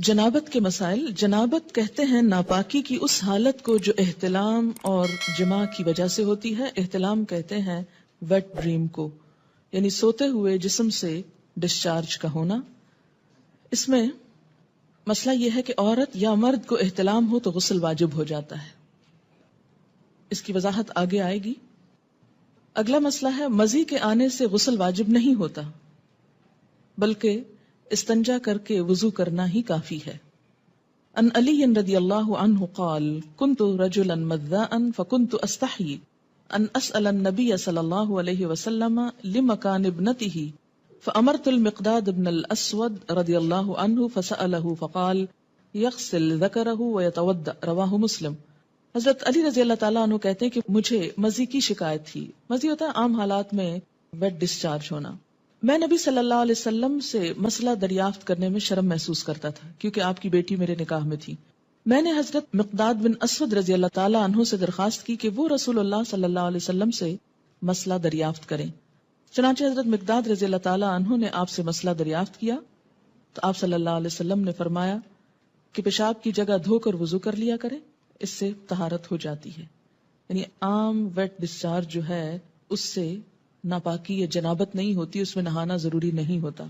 جنابت کے مسائل. جنابت کہتے ہیں ناپاکی کی اس حالت کو جو احتلام اور جماع کی وجہ سے ہوتی ہے. احتلام کہتے ہیں ویٹ ڈریم کو، یعنی سوتے ہوئے جسم سے ڈسچارج کا ہونا. اس میں مسئلہ یہ ہے کہ عورت یا مرد کو احتلام ہو تو غسل واجب ہو جاتا ہے. اس کی وضاحت آگے آئے گی. اگلا مسئلہ ہے مزی کے آنے سے غسل واجب نہیں ہوتا، بلکہ استنجا کر کے وضو کرنا ہی کافی ہے. ان علی رضی اللہ عنہ قال كنت رجلا مذاء فكنت استحيي ان اسأل النبي صلی اللہ علیہ وسلم لمكان ابنته فامرت المقداد بن الاسود رضی اللہ عنہ فسأله فقال يغسل ذكره ويتوضأ. رواہ مسلم. حضرت علی رضی اللہ تعالیٰ عنہ کہتے ہیں کہ مجھے مزی کی شکایت تھی. مزی ہوتا ہے عام حالات میں ویٹ ڈسچارج ہونا. میں نبی صلی اللہ علیہ وسلم سے مسئلہ دریافت کرنے میں شرم محسوس کرتا تھا کیونکہ آپ کی بیٹی میرے نکاح میں تھی. میں نے حضرت مقداد بن اسود رضی اللہ تعالیٰ عنہ سے درخواست کی کہ وہ رسول اللہ صلی اللہ علیہ وسلم سے مسئلہ دریافت کریں. چنانچہ حضرت مقداد رضی اللہ تعالیٰ عنہ نے آپ سے مسئلہ دریافت کیا تو آپ صلی اللہ علیہ وسلم نے فرمایا کہ پیشاب کی جگہ دھو کر وضو کر لیا کرے، اس سے طہارت ہو جاتی ہے. یعنی عام ویٹ ڈسچارج جو ہے اس سے ناپاکی یا جنابت نہیں ہوتی، اس میں نہانا ضروری نہیں ہوتا.